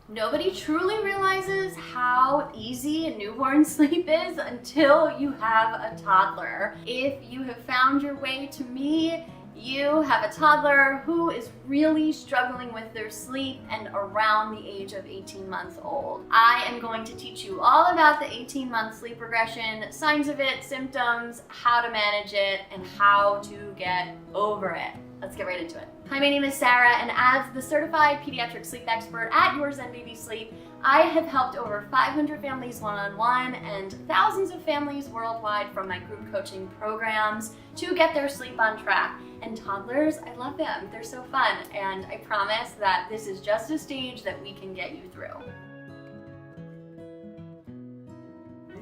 Nobody truly realizes how easy newborn sleep is until you have a toddler. If you have found your way to me, you have a toddler who is really struggling with their sleep and around the age of 18 months old. I am going to teach you all about the 18-month sleep regression, signs of it, symptoms, how to manage it, and how to get over it. Let's get right into it. Hi, my name is Sarah, and as the certified pediatric sleep expert at Your Zen Baby Sleep, I have helped over 500 families one-on-one and thousands of families worldwide from my group coaching programs to get their sleep on track. And toddlers, I love them. They're so fun, and I promise that this is just a stage that we can get you through.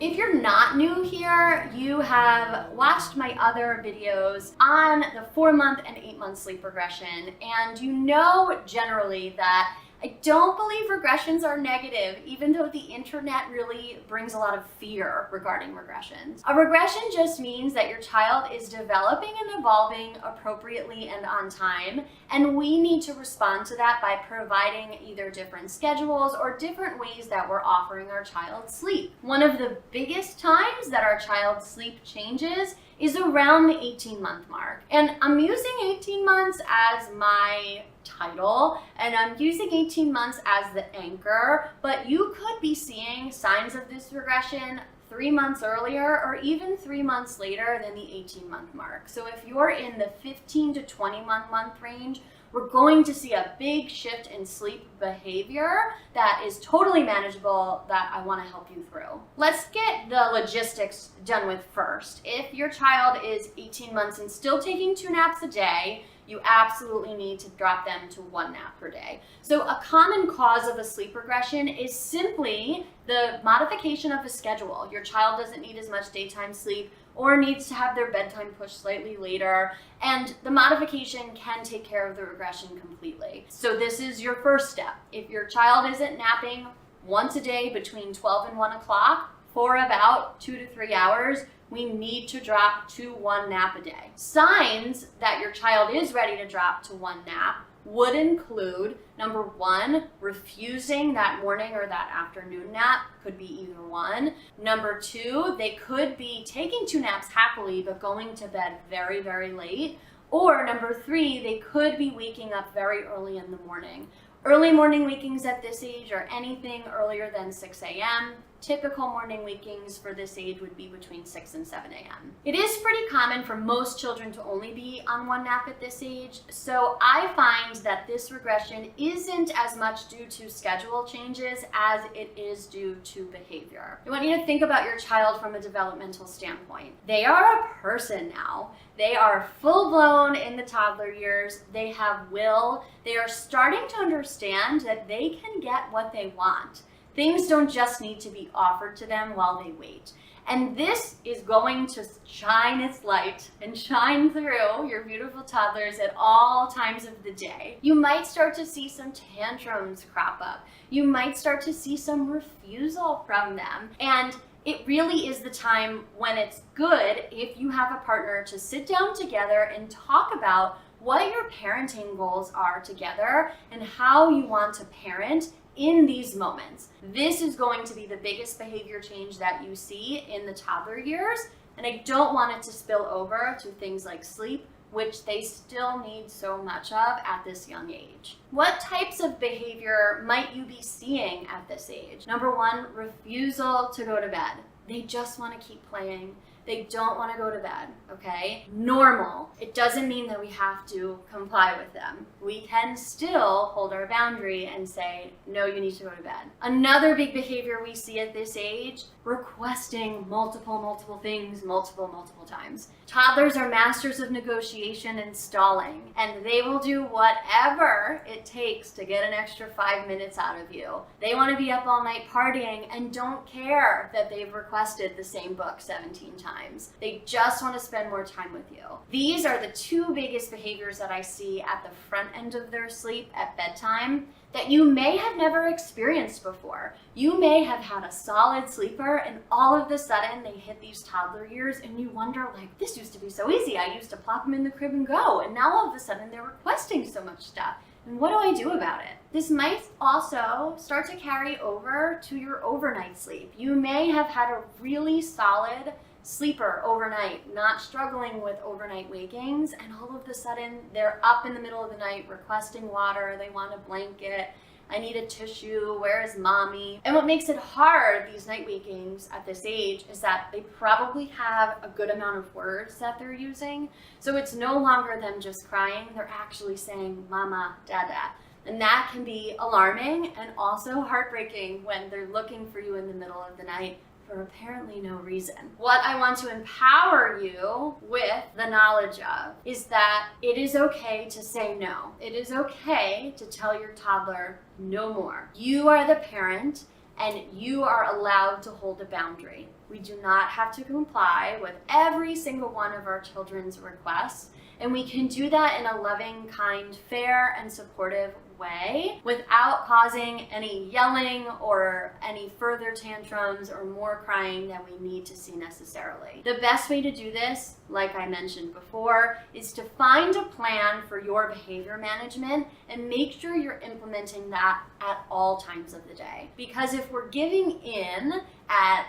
If you're not new here, you have watched my other videos on the 4-month and 8-month sleep regression, and you know generally that I don't believe regressions are negative, even though the internet really brings a lot of fear regarding regressions. A regression just means that your child is developing and evolving appropriately and on time, and we need to respond to that by providing either different schedules or different ways that we're offering our child sleep. One of the biggest times that our child's sleep changes is around the 18-month mark. And I'm using 18 months as my title, and I'm using 18 months as the anchor, but you could be seeing signs of this regression 3 months earlier or even 3 months later than the 18-month mark. So if you're in the 15 to 21-month range, we're going to see a big shift in sleep behavior that is totally manageable that I want to help you through. Let's get the logistics done with first. If your child is 18 months and still taking 2 naps a day, you absolutely need to drop them to 1 nap per day. So a common cause of a sleep regression is simply the modification of a schedule. Your child doesn't need as much daytime sleep or needs to have their bedtime pushed slightly later, and the modification can take care of the regression completely. So this is your first step. If your child isn't napping once a day between 12 and 1 o'clock for about 2 to 3 hours, we need to drop to 1 nap a day. Signs that your child is ready to drop to 1 nap would include, number 1, refusing that morning or that afternoon nap, could be either one. Number 2, they could be taking 2 naps happily but going to bed very, very late. Or number 3, they could be waking up very early in the morning. Early morning wakings at this age are anything earlier than 6 a.m. Typical morning wakings for this age would be between 6 and 7 a.m. It is pretty common for most children to only be on 1 nap at this age, so I find that this regression isn't as much due to schedule changes as it is due to behavior. I want you to think about your child from a developmental standpoint. They are a person now. They are full-blown in the toddler years. They have will. They are starting to understand that they can get what they want. Things don't just need to be offered to them while they wait. And this is going to shine its light and shine through your beautiful toddlers at all times of the day. You might start to see some tantrums crop up. You might start to see some refusal from them. And it really is the time when it's good if you have a partner to sit down together and talk about what your parenting goals are together and how you want to parent in these moments. This is going to be the biggest behavior change that you see in the toddler years, and I don't want it to spill over to things like sleep, which they still need so much of at this young age. What types of behavior might you be seeing at this age? Number 1, refusal to go to bed. They just want to keep playing. They don't want to go to bed, okay? Normal. It doesn't mean that we have to comply with them. We can still hold our boundary and say, no, you need to go to bed. Another big behavior we see at this age, requesting multiple things multiple times. Toddlers are masters of negotiation and stalling, and they will do whatever it takes to get an extra 5 minutes out of you. They want to be up all night partying and don't care that they've requested the same book 17 times. They just want to spend more time with you. These are the 2 biggest behaviors that I see at the front end of their sleep at bedtime that you may have never experienced before. You may have had a solid sleeper and all of a sudden they hit these toddler years and you wonder, like, this used to be so easy. I used to plop them in the crib and go, and now all of a sudden they're requesting so much stuff. And what do I do about it? This might also start to carry over to your overnight sleep. You may have had a really solid sleeper overnight, not struggling with overnight wakings, and all of a sudden they're up in the middle of the night requesting water, they want a blanket, I need a tissue, where is mommy? And what makes it hard, these night wakings at this age, is that they probably have a good amount of words that they're using. So it's no longer them just crying, they're actually saying mama, dada. And that can be alarming and also heartbreaking when they're looking for you in the middle of the night for apparently no reason. What I want to empower you with the knowledge of is that it is okay to say no. It is okay to tell your toddler no more. You are the parent and you are allowed to hold a boundary. We do not have to comply with every single one of our children's requests, and we can do that in a loving, kind, fair, and supportive way without causing any yelling or any further tantrums or more crying than we need to see necessarily. The best way to do this, like I mentioned before, is to find a plan for your behavior management and make sure you're implementing that at all times of the day. Because if we're giving in at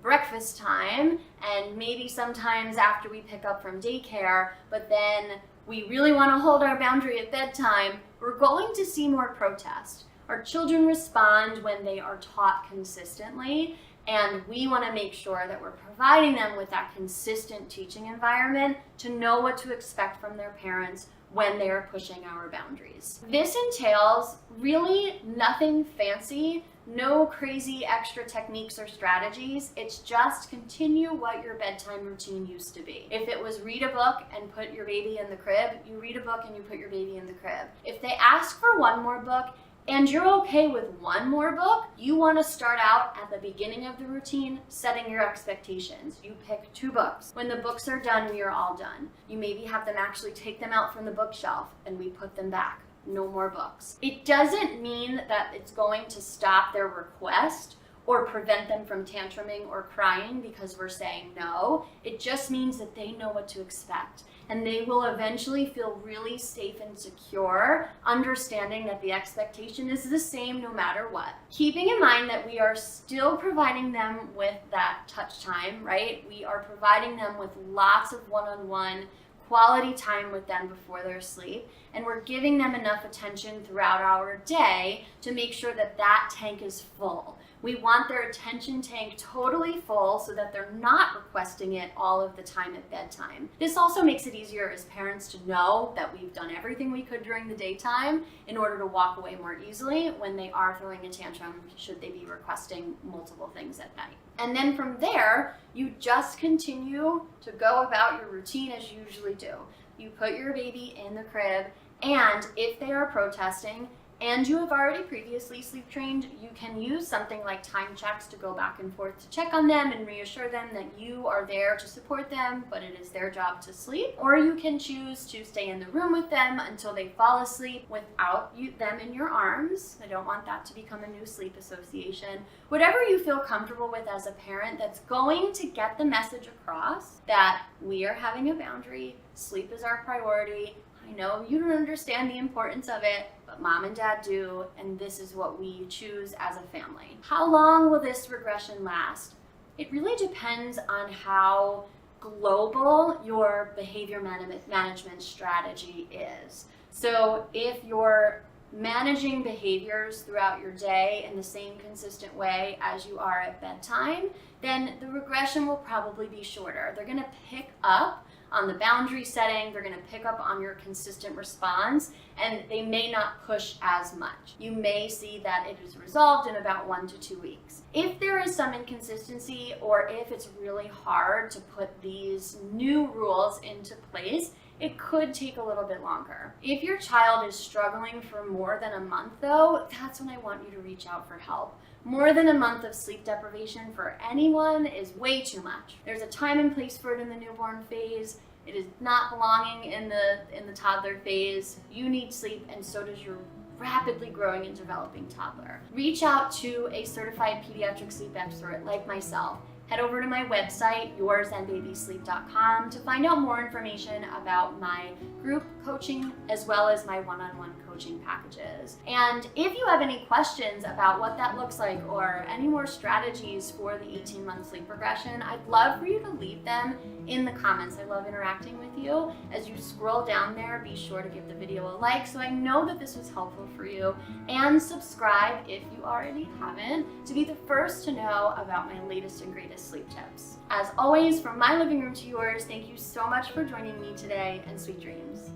breakfast time and maybe sometimes after we pick up from daycare, but then we really want to hold our boundary at bedtime, we're going to see more protest. Our children respond when they are taught consistently, and we want to make sure that we're providing them with that consistent teaching environment to know what to expect from their parents when they are pushing our boundaries. This entails really nothing fancy, no crazy extra techniques or strategies. It's just continue what your bedtime routine used to be. If it was read a book and put your baby in the crib, you read a book and you put your baby in the crib. If they ask for one more book and you're okay with one more book, you want to start out at the beginning of the routine setting your expectations. You pick 2 books. When the books are done, we are all done. You maybe have them actually take them out from the bookshelf and we put them back. No more books. It doesn't mean that it's going to stop their request or prevent them from tantruming or crying because we're saying no. It just means that they know what to expect, and they will eventually feel really safe and secure, understanding that the expectation is the same no matter what. Keeping in mind that we are still providing them with that touch time, right? We are providing them with lots of one-on-one quality time with them before their sleep, and we're giving them enough attention throughout our day to make sure that that tank is full. We want their attention tank totally full so that they're not requesting it all of the time at bedtime. This also makes it easier as parents to know that we've done everything we could during the daytime in order to walk away more easily when they are throwing a tantrum, should they be requesting multiple things at night. And then from there, you just continue to go about your routine as you usually do. You put your baby in the crib, and if they are protesting, and you have already previously sleep trained, you can use something like time checks to go back and forth to check on them and reassure them that you are there to support them, but it is their job to sleep. Or you can choose to stay in the room with them until they fall asleep without them in your arms. I don't want that to become a new sleep association. Whatever you feel comfortable with as a parent that's going to get the message across that we are having a boundary, sleep is our priority. I know you don't understand the importance of it, but mom and dad do, and this is what we choose as a family. How long will this regression last? It really depends on how global your behavior management strategy is. So if you're managing behaviors throughout your day in the same consistent way as you are at bedtime, then the regression will probably be shorter. They're going to pick up on the boundary setting, they're going to pick up on your consistent response, and they may not push as much. You may see that it is resolved in about 1 to 2 weeks. If there is some inconsistency, or if it's really hard to put these new rules into place, it could take a little bit longer. If your child is struggling for more than a month though, that's when I want you to reach out for help. More than a month of sleep deprivation for anyone is way too much. There's a time and place for it in the newborn phase. It is not belonging in the toddler phase. You need sleep, and so does your rapidly growing and developing toddler. Reach out to a certified pediatric sleep expert like myself. Head over to my website, yourzenbabysleep.com, to find out more information about my group coaching as well as my one-on-one coaching packages. And if you have any questions about what that looks like or any more strategies for the 18-month sleep regression, I'd love for you to leave them in the comments. I love interacting with you. As you scroll down there, be sure to give the video a like so I know that this was helpful for you, and subscribe if you already haven't to be the first to know about my latest and greatest sleep tips. As always, from my living room to yours, thank you so much for joining me today, and sweet dreams.